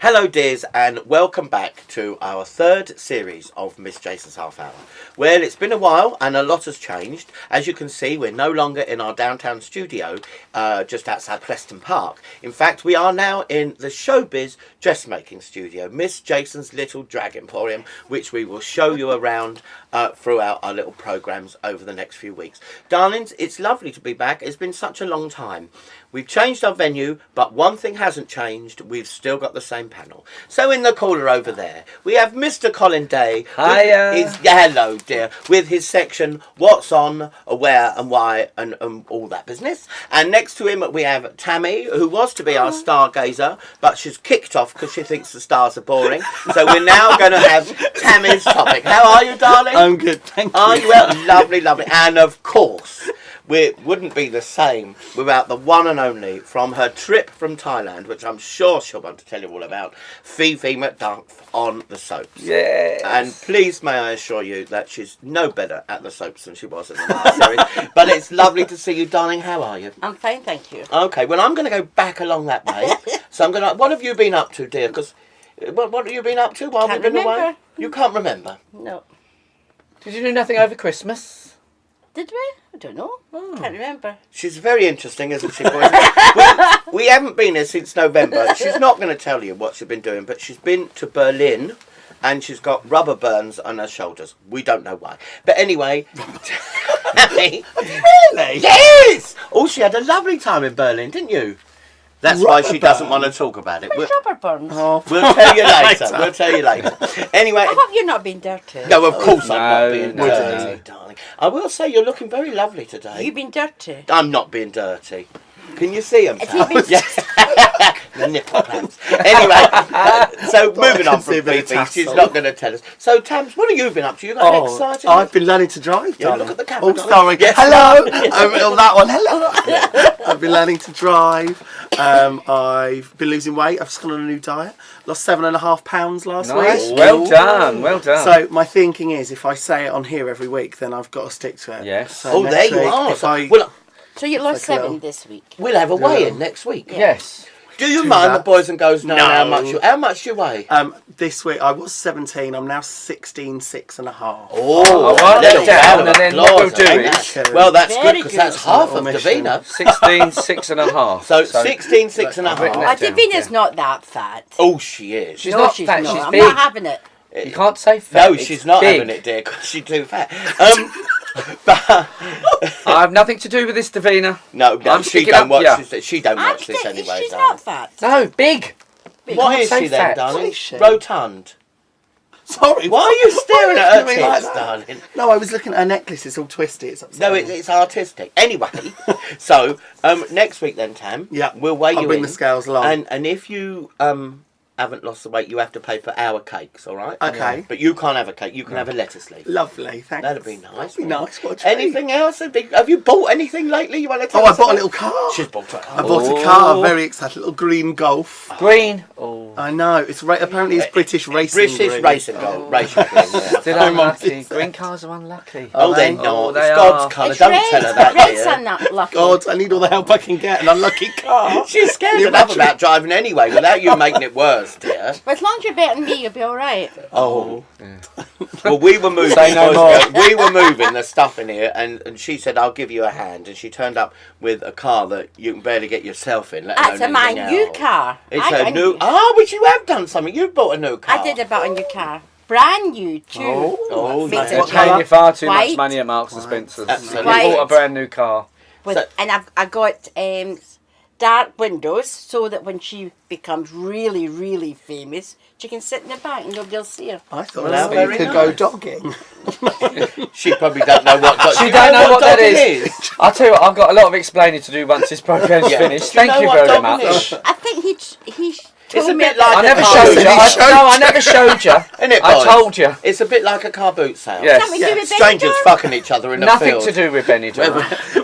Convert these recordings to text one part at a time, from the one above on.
Hello dears, and welcome back to our third series of Miss Jason's Half Hour. Well, it's been a while and a lot has changed. As you can see, we're no longer in our downtown studio just outside Preston Park. In fact, we are now in the Showbiz dressmaking studio, Miss Jason's Little Drag Emporium, which we will show you around throughout our little programmes over the next few weeks. Darlings, it's lovely to be back. It's been such a long time. We've changed our venue, but one thing hasn't changed. We've still got the same panel. So in the corner over there, we have Mr. Colin Day. Hiya. Hello, dear. With his section, What's On, Where and Why, and all that business. And next to him, we have Tammy, who was to be our stargazer, but she's kicked off because she thinks the stars are boring. So we're now going to have Tammy's topic. How are you, darling? I'm good, thank you. Are you well? Lovely, lovely. And of course, we wouldn't be the same without the one and only from her trip from Thailand, which I'm sure she'll want to tell you all about, Fifi McDuff on the soaps. Yes. And please may I assure you that she's no better at the soaps than she was in the last series. But it's lovely to see you, darling. How are you? I'm fine, thank you. Okay, well, I'm going to go back along that way. So I'm going to... What have you been up to, dear? Because what have you been up to while we've been away? You can't remember? No. Did you do nothing over Christmas? Did we? I don't know. Can't remember. She's very interesting, isn't she, boys? we haven't been here since November. She's not going to tell you what she's been doing, but she's been to Berlin and she's got rubber burns on her shoulders. We don't know why. But anyway... Really? Yes! Oh, she had a lovely time in Berlin, didn't you? That's why she doesn't want to talk about it. Where's rubber burns? We'll tell you later. We'll tell you later. Anyway... I hope you're not being dirty. No, of course I'm not No, being no. dirty, darling. I will say you're looking very lovely today. You've been dirty. I'm not being dirty. Can you see them? Have you been- Yes. The nipple clamps. Anyway, so moving on from see a bit of Fifi, she's tassel. not going to tell us. So, Tams, what have you been up to? You got excited? I've been learning to drive, Yeah, darling. look at the camera, Oh, darling. sorry. Yes. Hello. Oh, that one. Hello. I've been learning to drive. I've been losing weight. I've just gone on a new diet. Lost 7.5 pounds last Nice. week. Well done. Well done. So my thinking is, if I say it on here every week, then I've got to stick to it. Yes. So Oh, next there you week, are. If I, Well, So you lost It's like a 7 little- this week. we'll have a weigh-in next week. yes. Do you mind the that. boys and girls know No. how much you weigh? this week I was 17. I'm now 16.6.5. Oh, write little that down, round of and then what we'll applause, do ain't is- that? Well, that's good Very because good. that's half of Little mission. Davina. 16.6.5. So 16.6 and a I've written half. that down, Davina's yeah. not that fat. Oh, she is. She's no, not she's fat, not. she's I'm big. not having it. You can't say fat. No, it's she's not big. having it, dear, because she's too fat. But I have nothing to do with this, Davina. no, I'm she sticking don't up, watch yeah. this. She don't watch this saying anyway. she's darling. not fat. No, big. What can't is say she then, fat. darling? What is she? Rotund. Sorry. Why are you staring at her Why are you doing tits, like that? darling? No, I was looking at her necklace. It's all twisty. It's upside No, down. it's artistic. Anyway, so next week then, Tam. Yeah, we'll weigh I'll you bring in. the scales along. And if you haven't lost the weight, you have to pay for our cakes, all right? Okay. But you can't have a cake. You can have a lettuce leaf. Lovely, thanks. That'd be nice. That'd be wouldn't it? nice. What a treat. Anything else? Have you bought anything lately? You want to tell Oh, I us bought a about? little car. She's bought a car. I bought a car. Very excited. A little green Golf. Green. Oh. I know. It's apparently it's British racing. British green. racing gold. Racing green, yeah. Still I'm on unlucky. this. Green cars are unlucky. Oh, they're they? not. Oh, It's they God's are. colour. It's Don't red. tell her that, Red's dear. are not lucky. God, I need all the help I can get. An unlucky car. She's scared Can you enough imagine? about driving anyway without you making it worse, dear. But as long as you're better than me, you'll be all right. Oh. Well, we were moving. Say no boys more. and girls. We were moving the stuff in here, and she said, "I'll give you a hand." And she turned up with a car that you can barely get yourself in. Let That's alone my anything new else. car. It's I- a I- new. Oh, but you have done something. You've bought a new car. I did about a new car. Brand new, too. Oh, Makes yeah. it You're paying you far too White. much money at Marks and Spencer's. Absolutely. You bought a brand new car. With, So- and I got dark windows so that when she becomes really, really famous, she can sit in the back and nobody will see her. I thought Well, that's very you could go nice. dogging. She probably don't know what. Dog, She do you don't know what that dogging is. I'll tell you what, I've got a lot of explaining to do once this programme's Yeah. finished. Do you Thank know you what very dogging much. is? I think he It's told a me bit about like I a never car showed boot. you. I never showed you. Isn't it, I boys? told you. It's a bit like a car boot sale. Yes. Something to do with Strangers Benidorm? fucking each other in the Nothing field. to do with Benny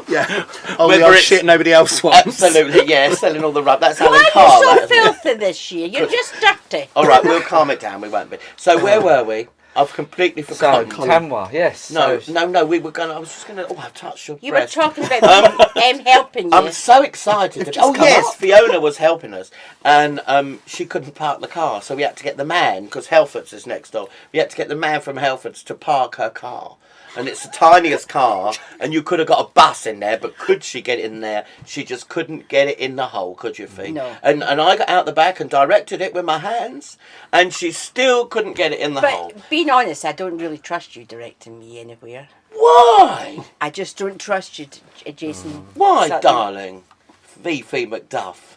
Yeah. Oh, Whether the old it's- shit nobody else wants. Absolutely, yeah. Selling all the rub. That's Alan Why Carr. are you that, so isn't it? filthy this year? You're just dirty. All right, we'll calm it down. We won't be. So where were we? I've completely So, forgotten. Tamwa, yes. No, so, no, we were going to... I was just going to... Oh, I've touched your You were breast. talking about helping you. I'm so excited. Oh, yes, Fiona was helping us. And she couldn't park the car, so we had to get the man, because Helford's is next door. We had to get the man from Helford's to park her car. And it's the tiniest car, and you could have got a bus in there, but could she get in there? She just couldn't get it in the hole, could you, Fee? No. And I got out the back and directed it with my hands, and she still couldn't get it in the hole. But being honest, I don't really trust you directing me anywhere. Why? I just don't trust you, Jason. Why, Sutton. darling? Fifi McDuff.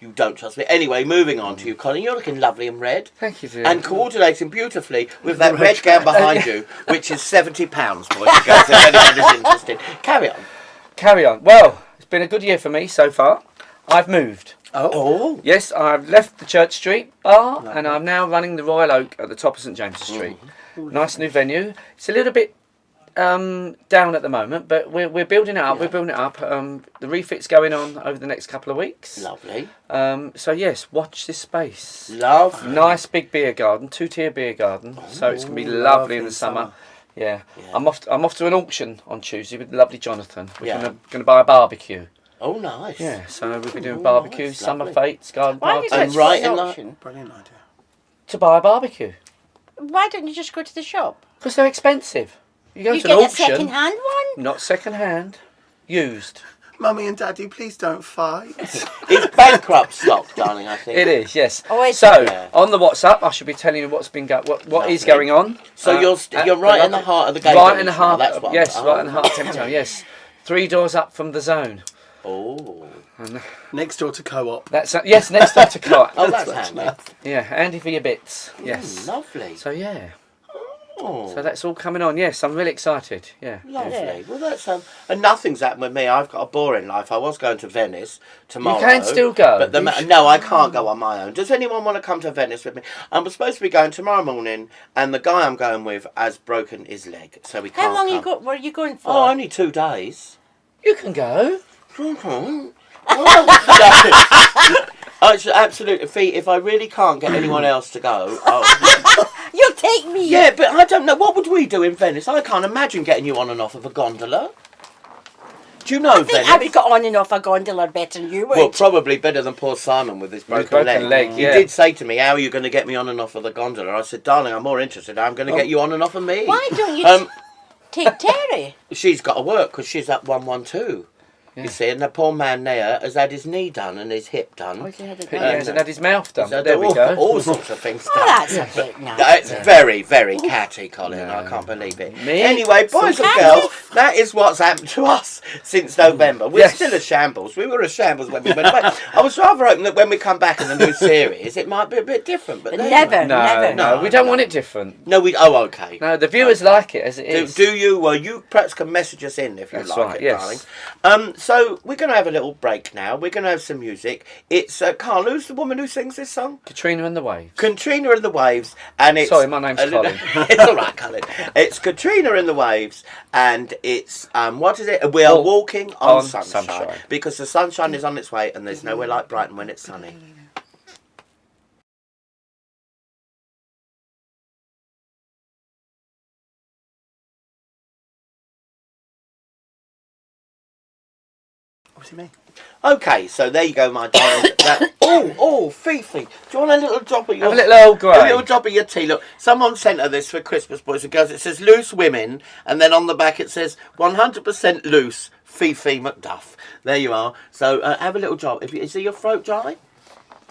You don't trust me. Anyway, moving on to you, Colin. You're looking lovely in red. thank you, dear. And coordinating beautifully with that red gown behind you, which is £70, boys and girls, if anyone is interested. Carry on. Carry on. Well, it's been a good year for me so far. I've moved. Oh. Yes, I've left the Church Street bar and I'm now running the Royal Oak at the top of St James's Street. Nice new venue. It's a little bit down at the moment, but we're building it up. Yeah. We're building it up. The refit's going on over the next couple of weeks. Lovely. So yes, watch this space. Lovely. Nice big beer garden, 2-tier beer garden. So it's gonna be lovely in the summer. Yeah. Yeah. I'm off to an auction on Tuesday with the lovely Jonathan. We're Yeah. gonna buy a barbecue. Oh, nice. Yeah, so we'll be doing Oh, barbecue, nice, summer lovely. fates, garden Why parties. did And you right an in the- auction? Brilliant idea. To buy a barbecue. Why don't you just go to the shop? Because they're expensive. You go You to an get a auction, second-hand one? not second hand, used. Mummy and Daddy, please don't fight. It's bankrupt stock, darling, I think. It is, yes. Oh, is so it? Yeah. on the WhatsApp, I should be telling you what's been what is Lovely. going on. So you're right in the heart of the game. Right in the heart. That's what Yes, I'm- right in the heart of Temptown. Yes, 3 doors up from the zone. Oh. Next door to Co-op. That's yes. Next door to Clark. Oh, that's handy. Yeah, handy for your bits. Yes. Lovely. So yeah. Oh. So that's all coming on. Yes, I'm really excited. Yeah. Lovely. Yeah. Well, that's and nothing's happened with me. I've got a boring life. I was going to Venice tomorrow. You can still go. But no, I can't go on my own. Does anyone want to come to Venice with me? I'm supposed to be going tomorrow morning, and the guy I'm going with has broken his leg, so we can't. How long come. were you going for? Oh, only 2 days. You can go. Oh, it's absolute feat. If I really can't get anyone else to go, You'll take me. yeah, but I don't know. What would we do in Venice? I can't imagine getting you on and off of a gondola. Do you know I think Venice? I would got on and off a gondola better than you would. Well, probably better than poor Simon with his broken leg. He yeah. did say to me, "How are you going to get me on and off of the gondola?" I said, "Darling, I'm more interested. I'm going to get you on and off of me." Why don't you take Terry? She's got to work because she's at 112. Yeah. You see, and the poor man there has had his knee done and his hip done. Oh, he had it He done. hasn't had his mouth done. He's had There we go. all sorts of things done. Oh, that's a bit nice. It's very, very catty, Colin. No. I can't believe it. Me? Anyway, boys and catty? girls, that is what's happened to us since November. We're Yes. still a shambles. We were a shambles when we went away. I was rather hoping that when we come back in the new series, it might be a bit different. But there you Never, are. never. No, we don't want it different. No, we. Oh, okay. No, the viewers like it as it is. Do you? Well, you perhaps can message us in if you That's like right, it, yes. darling. So we're going to have a little break now. We're going to have some music. It's Carl. Who's the woman who sings this song? Katrina and the Waves. Katrina and the Waves, and it's Sorry, my name's Colin. It's all right, Colin. It's Katrina and the Waves, and it's what is it? We are walking on sunshine because the sunshine is on its way, and there's nowhere like Brighton when it's sunny. What's he mean? Okay, so there you go, my darling. Fifi, do you want a little drop of your... Have a little Earl Grey. A little drop of your tea. Look, someone sent her this for Christmas, boys and girls. It says loose women, and then on the back it says 100% loose Fifi McDuff. There you are. So have a little drop. Is your throat dry?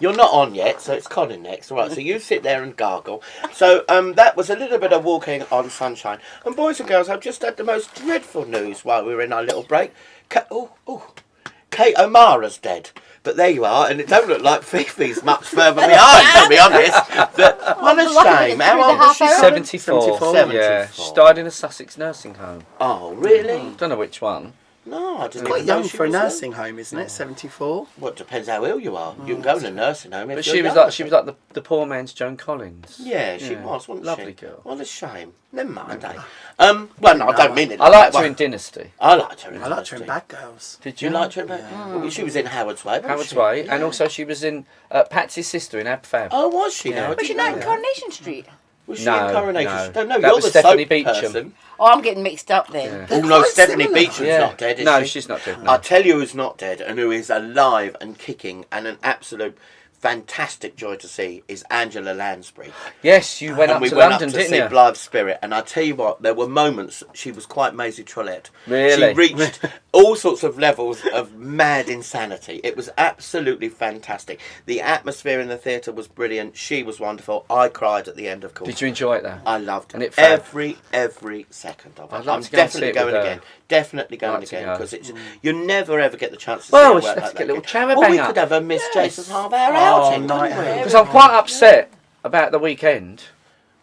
You're not on yet, so it's Colin next. All right, so you sit there and gargle. So that was a little bit of walking on sunshine. And boys and girls, I've just had the most dreadful news while we were in our little break. Kate O'Mara's dead. But there you are, and it don't look like Fifi's much further behind, to be honest. But what a shame. How old was she? 74. 74. Yeah, she died in a Sussex nursing home. Oh, really? Don't know which one. No, I didn't Quite even know young she for a was there. nursing home, isn't it? 74. Well, it depends how ill you are. You can go in a nursing home if But you're she was young. like the poor man's Joan Collins. Yeah, she was, wasn't she? Lovely girl. What a shame. Never mind, eh? Well, no, I don't mean it. I like liked that. her in Dynasty. I liked her in I liked her in Dynasty. Bad Girls. Did You you? liked her in Well, she was in Howard's Way, wasn't Howard's she? Way, Yeah. and also she was in Patsy's sister in Ab Fab. Oh, was she? Yeah. No, I Was she didn't not know in that. Coronation Street? Was she No, in Coronation? no. No, That you're was the Stephanie soap Beecham. person. Oh, I'm getting mixed up then. Oh no, Stephanie Beecham's Yeah. not dead, is No, she? she's not dead. No. I'll tell you who's not dead and who is alive and kicking and an absolute fantastic joy to see is Angela Lansbury. Yes, you went And up we to went London, up to didn't see you? Blythe Spirit, and I tell you what, there were moments she was quite Maisie Trollet. Really? She reached all sorts of levels of mad insanity. It was absolutely fantastic. The atmosphere in the theatre was brilliant. She was wonderful. I cried at the end, of course. Did you enjoy it though? I loved And it. it felt- Every second of it. I'd like I'm to go and see definitely it with going her. again. Definitely going Like to again go. because it's you never ever get the chance to Well, see we it work should have like to get a that little again. chowder Well, we bang could up. have a Miss Jason's half hour Oh, outing, night couldn't we? out. Because I'm quite upset about the weekend.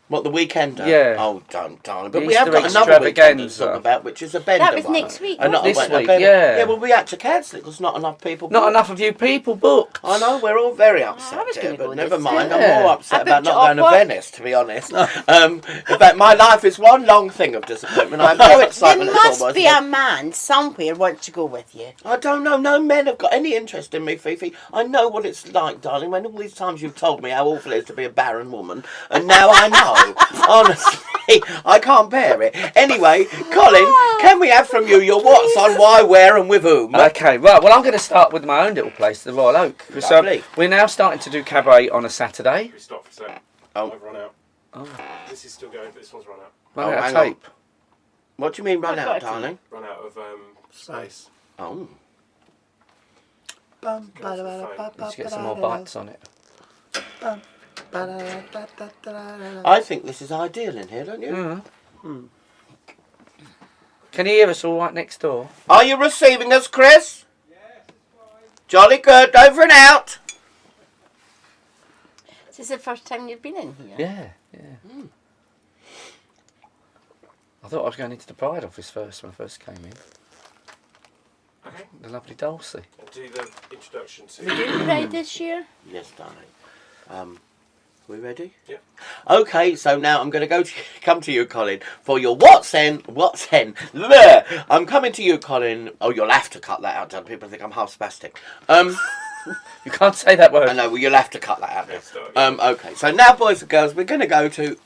What, the Weekender? Yeah. Oh, darling. But The we have Easter got another Weekender to extravaganza. talk about, which is a Bender That was one. next week, And not This a week, Bender. yeah. Yeah, well, we had to cancel it because not enough people Not booked. enough of you people booked. I know, we're all very upset, I was dear, gonna go but never this mind. time. I'm more Yeah. upset I about booked not it off going to what? Venice, to be honest. In fact, my life is one long thing of disappointment. I have no excitement There at all. must be a man somewhere wants to go with you. I don't know. No men have got any interest in me, Fifi. I know what it's like, darling. When all these times you've told me how awful it is to be a barren woman, and now I know. Honestly, I can't bear it. Anyway, Colin, can we have from you your what's on, why, where, and with whom? Okay, right. Well, I'm going to start with my own little place, the Royal Oak. Because Lovely. we're now starting to do cabaret on a Saturday. We stopped for a second. Oh. I've run out. Oh. This is still going, but this one's run out. Run Oh, out of hang on. tape. What do you mean run I've out, got it. darling? Run out of space. Oh. Let's get some more bites on it. I think this is ideal in here, don't you? Mm. Can you hear us all right next door? Are you receiving us, Chris? Yes, it's fine. Jolly good. Over and out. Is this the first time you've been in here? Yeah. I thought I was going into the Pride office first when I first came in. Okay. The lovely Dulcie. I'll do the introduction to. We doing right this year? Yes, darling. We ready? Yeah. Okay, so now I'm going to come to you, Colin, for your what's hen. Bleh. I'm coming to you, Colin. Oh, you'll have to cut that out, don't people think I'm half spastic. You can't say that word. I know, well, you'll have to cut that out. Let's start again. Okay, so now, boys and girls, we're going to go to...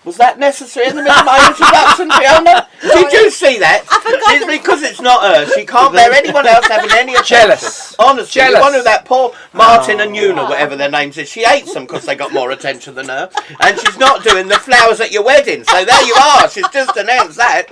Was that necessary in the middle of my introduction, Fiona? Did you see that? I forgot It's it. because it's not her. She can't bear anyone else having any attention. Jealous. Honestly, Jealous. one of that poor Martin and Una, whatever their names is, she hates them because they got more attention than her. And she's not doing the flowers at your wedding. So there you are. She's just announced that.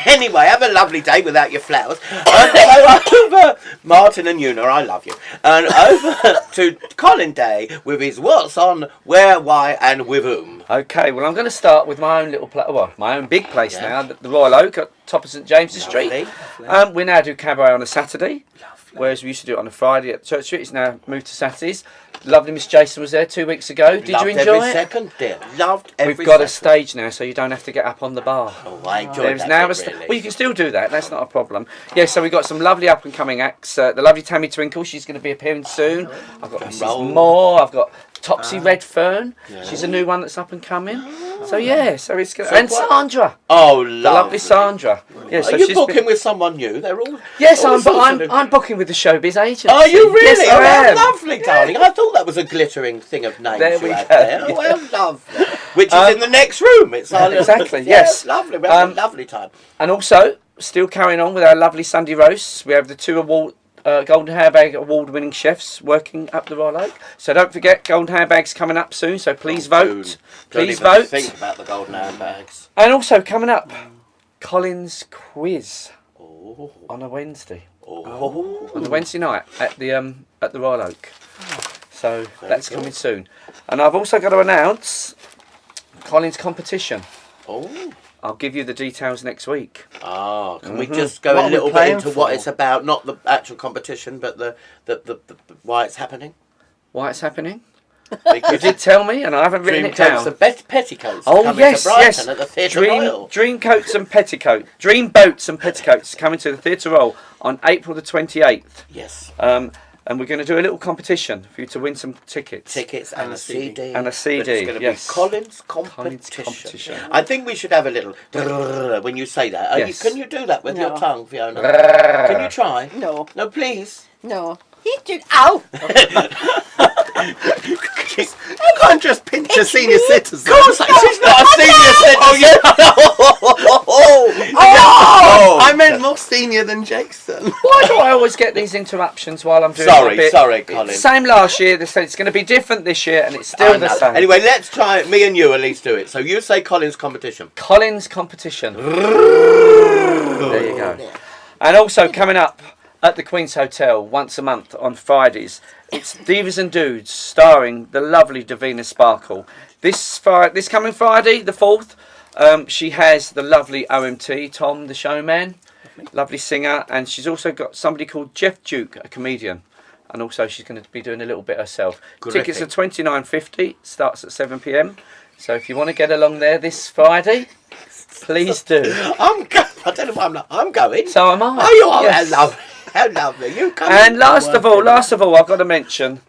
Anyway, have a lovely day without your flowers. So over Martin and Una, I love you. And over to Colin Day with his what's on, where, why, and with whom. Okay, well, I'm going to start with my own little place, well, my own big place Yeah. now, the Royal Oak at top of St James's Street. Lovely. We now do cabaret on a Saturday, whereas we used to do it on a Friday at Church Street. It's now moved to Saturdays. Lovely Miss Jason was there 2 weeks ago. Did Loved you enjoy every it? second, dear. Loved every We've got a second. stage now, so you don't have to get up on the bar. Oh, I enjoyed There's that now bit, a really. well, you can still do that. That's not a problem. Yeah, so we've got some lovely up and coming acts. The lovely Tammy Twinkle, she's going to be appearing soon. I've got Mrs. Roll. Moore. I've got Topsy Redfern. She's a new one that's up and coming. So yeah, so it's good. So And what- Sandra, Oh, the lovely Sandra. Yeah, so Are you she's booking been- with someone new? They're all. Yes, all I'm, sorts of new- I'm booking with the Showbiz Agency. Are you really? Yes, I Oh, am. how lovely, darling. I thought that was a glittering thing of names There you we had go, there. Oh, yeah. well, lovely. Which is in the next room. It's our little- Exactly, yes. Lovely. We had a lovely time. And also, still carrying on with our lovely Sunday roasts, we have the two Golden Hairbag award-winning chefs working up the Royal Oak. So don't forget, Golden Hairbag's coming up soon, so please vote. Don't Please even vote. think about the golden handbags. And also coming up, Colin's quiz Oh. on a Wednesday. Oh. On the Wednesday night at the Royal Oak. So that's good. coming soon. And I've also got to announce Colin's competition. Oh. I'll give you the details next week. Ah, can we just go What a are we little bit playing into what for? it's about? Not the actual competition, but the why it's happening. Why it's happening? You Because did tell me, and I haven't written Dream it Coats down. and Petticoats. Oh coming yes, to Brighton yes. at the Theatre Royal. Dream coats and petticoat. Dream boats and petticoats coming to the Theatre Royal on April the 28th. Yes. And we're going to do a little competition for you to win some tickets. Tickets and a CD. And a CD, But it's going to yes. be Colin's competition. I think we should have a little when you say that. Yes. Can you do that with your No. tongue, Fiona? Can you try? No. No, please. No. He did. Ow! can't just pinch a senior citizen. Of course, she's not a senior citizen. I meant more senior than Jason. Why do I always get these interruptions while I'm doing my bit? Sorry, Colin. Same last year. They said it's going to be different this year, and it's I still the know. same. Anyway, let's try it. Me and you at least do it. So you say Colin's competition. Colin's competition. There you go. And also coming up at the Queen's Hotel once a month on Fridays, it's Divas and Dudes starring the lovely Davina Sparkle. This coming Friday, the 4th, she has the lovely OMT, Tom the Showman, lovely singer, and she's also got somebody called Jeff Duke, a comedian. And also she's going to be doing a little bit herself. Tickets are $29.50, starts at 7 p.m. So if you want to get along there this Friday, please do. I don't know why I'm not. I'm going. So am I. Oh, you are. Yes. How lovely. You come. And last of all, I've got to mention,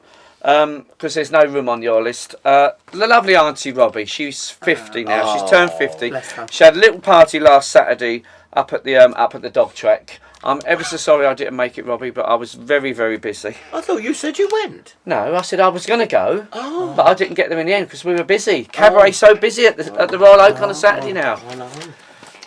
because there's no room on your list, the lovely Auntie Robbie. She's 50 now. She's turned 50. Bless her. She had a little party last Saturday up at the dog track. I'm ever so sorry I didn't make it, Robbie, but I was very, very busy. I thought you said you went. No, I said I was going to go, but I didn't get there in the end because we were busy. Cabaret's so busy at the Royal Oak on a Saturday now. I know.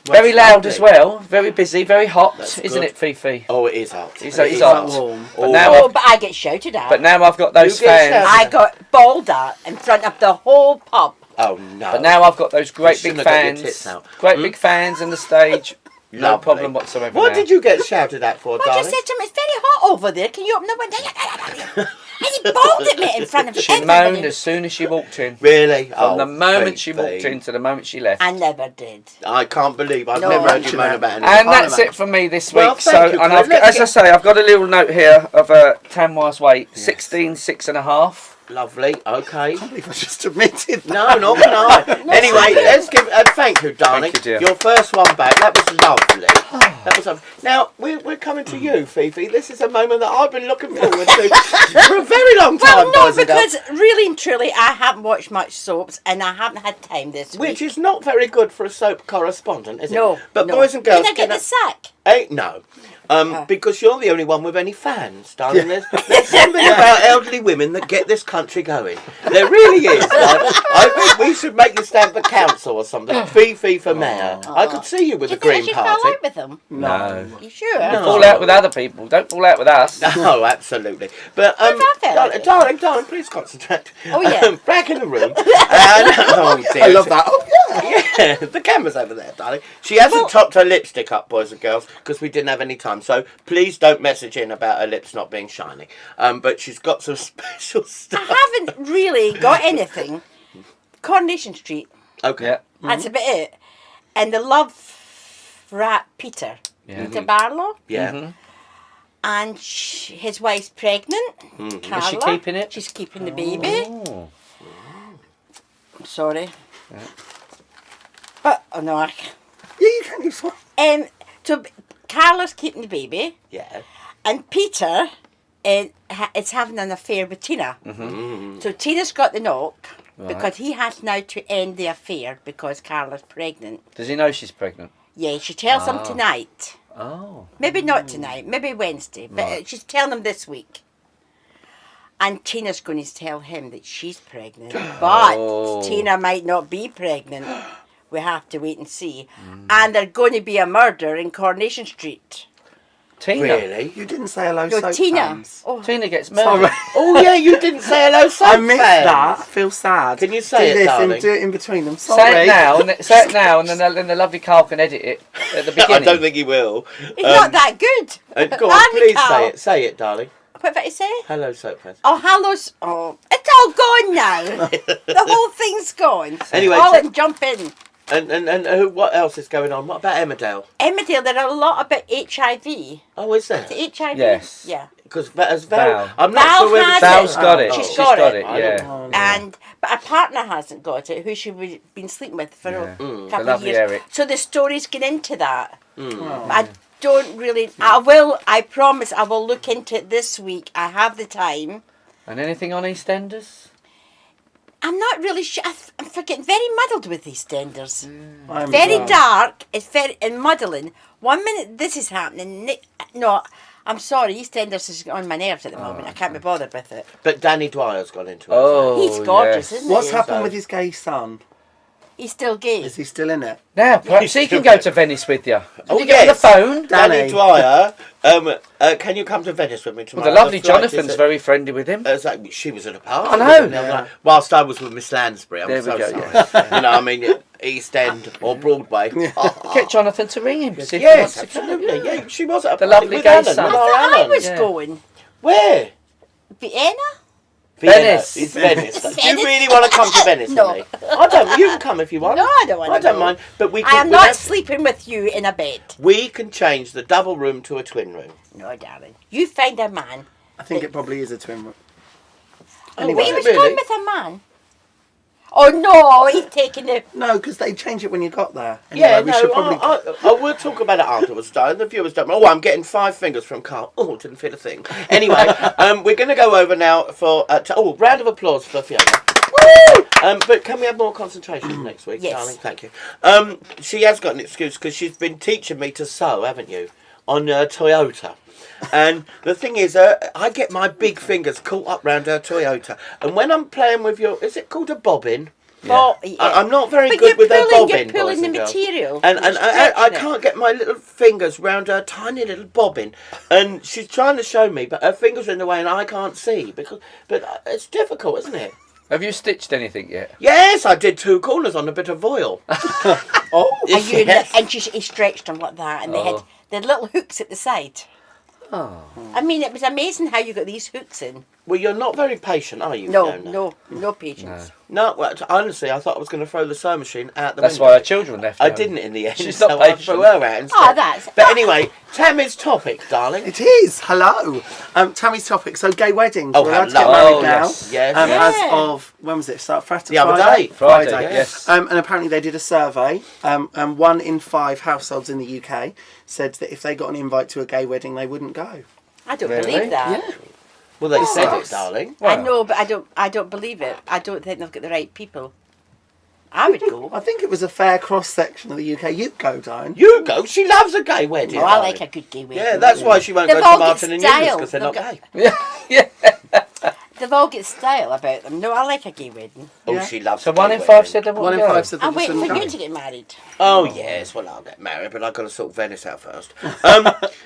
Very Well, loud as well, very busy, very hot, That's isn't good. it, Fifi? Oh, it is hot. It's hot. warm. But now, But I get shouted at. but now I've got those You get fans. shouted I got bawled at in front of the whole pub. Oh no. But now I've got those great shouldn't big have got your tits fans, out. great big fans on the stage. No Lovely. problem whatsoever. What now. did you get shouted at for, Well, I darling? just said to him, it's very hot over there. Can you open the window? And he bawled at me in front of She everybody. moaned as soon as she walked in. Really? From the moment she Fifi. walked in to the moment she left. I never did. I can't believe I've No. never heard you moan about anything. And that's it from me this week. Well, So, thank you, and Colin. Let's as I say, I've got a little note here of Tamwar's weight, 16, 6.5. Lovely. Okay. I believe I just admitted that. No, not can I. Anyway, let's give thank you, darling. Thank you, dear. Your first one back. That was lovely. That was lovely. Now we're coming to you, Fifi. This is a moment that I've been looking forward to for a very long time. Well, no, boys and girls. because really and truly, I haven't watched much soaps and I haven't had time this Which week. is not very good for a soap correspondent, is it? No, But no. boys and girls, Did I get the sack? no. Because you're the only one with any fans, darling. There's something about elderly women that get this country going. There really is. I think we should make you stand for council or something. Fifi for mayor. I could see you with Do a you think I green should party. fall out with them? No. You sure? Fall out with other people. Don't fall out with us. No, absolutely. But I felt darling, please concentrate. Oh, yeah. Back in the room. Oh dear. I love that. Oh, yeah. Yeah, the camera's over there, darling. She hasn't topped her lipstick up, boys and girls, because we didn't have any time. So please don't message in about her lips not being shiny. But she's got some special stuff. I haven't really got anything. Coronation Street. Okay. Yeah. That's about it. And the love rat Peter. Yeah. Peter Barlow. Yeah. And his wife's pregnant. Carla. Is she keeping it? She's keeping the baby. Oh. I'm sorry. But, oh no, Yeah, you can do fine. so Carla's keeping the baby. Yeah. And Peter is having an affair with Tina. So Tina's got the knock because he has now to end the affair because Carla's pregnant. Does he know she's pregnant? Yeah, she tells him tonight. Oh. Maybe not tonight, maybe Wednesday, but she's telling him this week. And Tina's going to tell him that she's pregnant. But Tina might not be pregnant. We have to wait and see. And there's going to be a murder in Coronation Street. Tina. Really? You didn't say hello, No, soap Tina. fans. Oh, Tina gets murdered. Oh yeah, you didn't say hello, soap I missed fans. that. I feel sad. Can you say it, do this darling? and do it in between them. Say Sorry. it now, and then the lovely Carl can edit it at the beginning. I don't think he will. it's not that good. Go on, Darling please Carl. say it. Say it, darling. What did I say? Hello, soap fans. Oh, hello. Oh, it's all gone now. The whole thing's gone. Anyway, Colin, jump in. And who? What else is going on? What about Emmerdale? Emmerdale, there are a lot about HIV. Oh, is there? Is it HIV? Yes. Yeah. Because as Val, Val. I'm not Val sure whether has Val's got it. She's She's got got it. it. I Yeah. don't know. And but her partner hasn't got it, who she's been sleeping with for Yeah. a The couple of lovely years. Eric. So the stories get into that. But I don't really. I promise. I will look into it this week. I have the time. And anything on EastEnders? I'm not really sure. I'm forgetting. Very muddled with these tenders. I'm Very glad. dark. It's very and muddling. 1 minute this is happening. No, I'm sorry, EastEnders is on my nerves at the moment. I can't be bothered with it. But Danny Dwyer's gone into it. Oh, He's gorgeous, yes. isn't he? What's happened So- with his gay son? He's still gay. Is he still in it? Now, perhaps he can go to Venice with you. Did Oh, you get on yes. the phone? Danny Danny. Dwyer, can you come to Venice with me Well, tomorrow? the lovely flight is Jonathan's at- very friendly with him. she was at a party. I know. wasn't she? I was Yeah. like, whilst I was with Miss Lansbury, I'm There we so go, sorry. yes. You know, I mean, East End or Broadway. Get Jonathan to ring him. See if he Yes, wants to come. absolutely. Yeah, she was at a The party lovely with gay Alan, son. with I our thought I Alan. was Yeah. going. Where? Vienna? Venice. It's Venice. Do you Venice? really want to come to Venice No. with me? I don't. You can come if you want. No, I don't want to I don't go. mind. But we I can. am not sleeping with you in a bed. We can change the double room to a twin room. No, darling. You find a man. I think it probably is a twin room. Anyway, Wait, he was really? going with a man. Oh no, he's taking the. No, because they change it when you got there. Anyway, Yeah, we no, should probably. we'll talk about it afterwards, darling. The viewers don't. Oh, I'm getting 5 fingers from Carl. Oh, didn't feel a thing. Anyway, we're going to go over now for. Round of applause for Fiona. Woo! But can we have more concentration next week, Yes. darling? Thank you. She has got an excuse because she's been teaching me to sew, haven't you, on Toyota. And the thing is, I get my big fingers caught up round her Toyota. And when I'm playing with your, is it called a bobbin? Oh, yeah. I'm not very But good you're with her pulling- bobbin, You're pulling boys the and girls. material. And You're I stretching it. can't get my little fingers round her tiny little bobbin. And she's trying to show me, but her fingers are in the way and I can't see. But it's difficult, isn't it? Have you stitched anything yet? Yes, I did 2 corners on a bit of voile. Oh, And, Yes. and he stretched them like that, and Oh. they had little hooks at the side. Oh. I mean, it was amazing how you got these hooks in. Well, you're not very patient, are you, No, Fiona? no patience. No, well, honestly, I thought I was going to throw the sewing machine out the That's window. why our children left. I home. didn't in the end. She's so not I patient. threw her out instead. Oh, that's. But anyway, Tammy's topic, darling. it is. Hello. Tammy's topic. So, gay weddings. Oh, We're allowed to hello. get married Oh, now. yes. Yes. As Yeah. of, when was it? Start Friday? The other day. Friday, yes. And apparently they did a survey, and 1 in 5 households in the UK said that if they got an invite to a gay wedding, they wouldn't go. I don't Really? believe that. Yeah. Well, they said it, sucks. darling. I Wow. know, but I don't believe it. I don't think they've got the right people. I would go. I think it was a fair cross section of the UK. You'd go, Diane. You go. She loves a gay wedding. Oh, I darling. like a good gay wedding. Yeah, that's why she won't They've go to all got Martin and Eunice style. because they're They've not got- gay. Yeah, yeah. They've all got style about them. No, I like a gay wedding. Oh, Yeah. she loves. So a 1 gay in 5 wedding. said they 1 wouldn't in go. 5 said they I'm just waiting for wouldn't you go. to get married. Oh yes, well I'll get married, but I've got to sort Venice out first.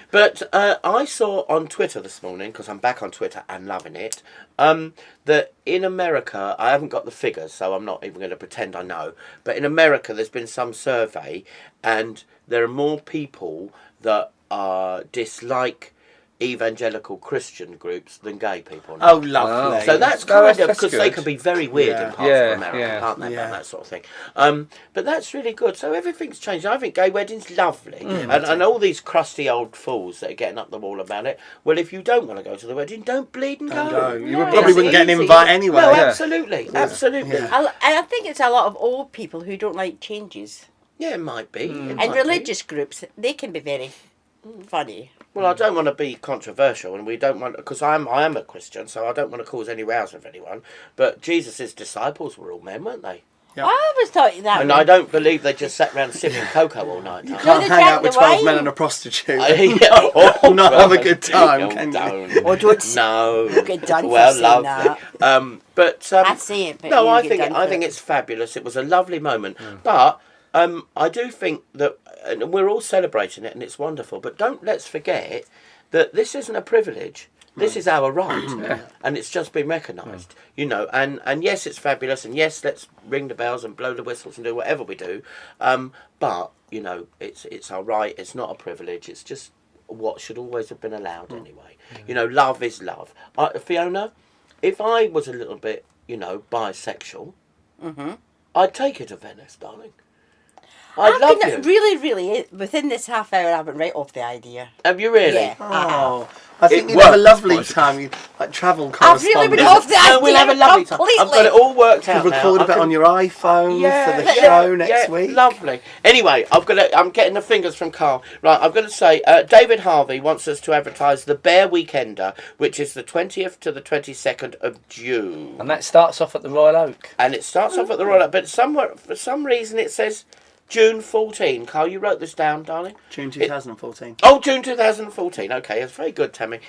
But I saw on Twitter this morning, because I'm back on Twitter and loving it, that in America, I haven't got the figures, so I'm not even going to pretend I know, but in America there's been some survey, and there are more people that dislike evangelical Christian groups than gay people now. Oh, lovely. So that's No, kind of that's because they good. can be very weird Yeah. in parts Yeah, of America, yeah. can't they? Yeah. About that sort of thing. But that's really good. So everything's changed. I think gay weddings lovely, and all these crusty old fools that are getting up the wall about it. Well, if you don't want to go to the wedding, don't bleed and go. go. You No. probably wouldn't get an Easy. invite anyway. No, Yeah. absolutely, absolutely. Yeah. Yeah. And I think it's a lot of old people who don't like changes. It might be. It might And be. religious groups, they can be very funny. Well, I don't want to be controversial, and we don't want, because I am a Christian, so I don't want to cause any rows with anyone. But Jesus' disciples were all men, weren't they? Yeah. I always thought that. And I don't believe they just sat around sipping cocoa all night. You darling. can't they hang drank out with the 12 wine. men and a prostitute. Oh, Not have a good time, can you? don't. Or don't No. get done for Well, saying lovely. But I see it, but no, you I get think done for it. it's fabulous. It was a lovely moment, but I do think that and we're all celebrating it, and it's wonderful. But let's forget that this isn't a privilege. This is our right, and it's just been recognised, you know. And yes, it's fabulous, and yes, let's ring the bells and blow the whistles and do whatever we do. But you know, it's our right. It's not a privilege. It's just what should always have been allowed anyway. You know, love is love. Fiona, if I was a little bit, you know, bisexual, I'd take you to Venice, darling. I'd love you. Really, within this half hour, I went right off the idea. Have you really? Yeah. Oh, I think It you'd have a works, lovely Mike. time. You like travel I've really been correspondence. off the idea. No, we'll have a lovely time. I've got it all worked out You now. record a I bit can- on your iPhone for the show next week. Lovely. Anyway, I'm getting the fingers from Carl. Right, I'm going to say David Harvey wants us to advertise the Bear Weekender, which is the 20th to the 22nd of June. And that starts off at the Royal Oak. And it starts off at the Royal Oak, but somewhere, for some reason, it says June 14. Carl, you wrote this down, darling? June 2014. Oh, June 2014. Okay, that's very good, Tammy.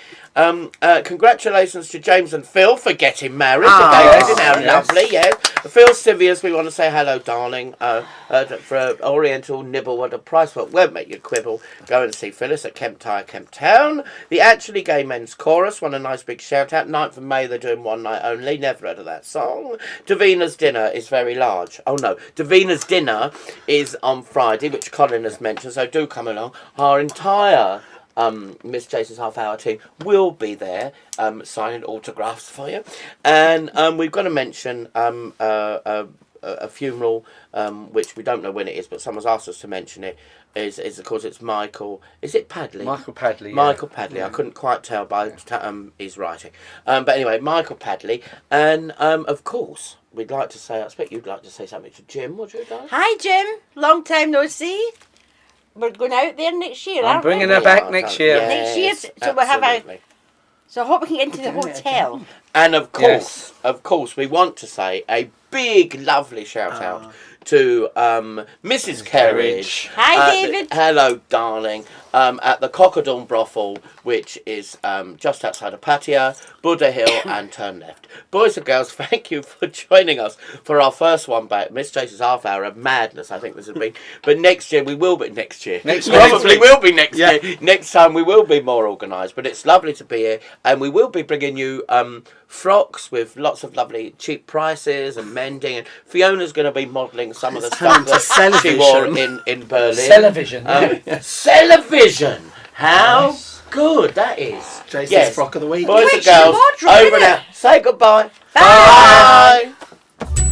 Congratulations to James and Phil for getting married. Yes, How yes. lovely, yes. Phil Siviers, we want to say hello, darling. For Oriental Nibble at a price what won't make you quibble. Go and see Phyllis at Kemp Tire, Kemp Town. The Actually Gay Men's Chorus, want a nice big shout out. 9th of May, they're doing one night only. Never heard of that song. Davina's dinner is very large. Oh no, Davina's dinner is on Friday, which Colin has mentioned, so do come along. Our entire Miss Jason's Half Hour team will be there signing autographs for you. And we've got to mention a funeral, which we don't know when it is, but someone's asked us to mention it. Is of course it's Michael. Is it Padley? Michael Padley. Michael Padley. I couldn't quite tell by his writing. But anyway, Michael Padley, and of course we'd like to say. I expect you'd like to say something to Jim. Would you, darling? Hi, Jim. Long time no see. We're going out there next year. I'm aren't we? bringing her back next year. Next year, so we'll have a- absolutely. So I hope we can get into the hotel. And of Yes. course, we want to say a big, lovely shout out to Mrs. Kerridge. Hi, David. Hello, darling. At the Cockadorn Brothel, which is just outside of Pattaya, Buddha Hill, and turn left. Boys and girls, thank you for joining us for our first one back. Miss Jason's Half Hour of Madness, I think this has been. But next year, we will be next year. Probably will be next year. Next time, we will be more organised. But it's lovely to be here. And we will be bringing you frocks with lots of lovely cheap prices and mending. And Fiona's going to be modelling some of the stuff that she wore in Berlin. Television. Television. How good that is. Jason's frock of the week. Boys and Which is girls, wardrobe, over isn't now. it? Say goodbye. Bye. Bye.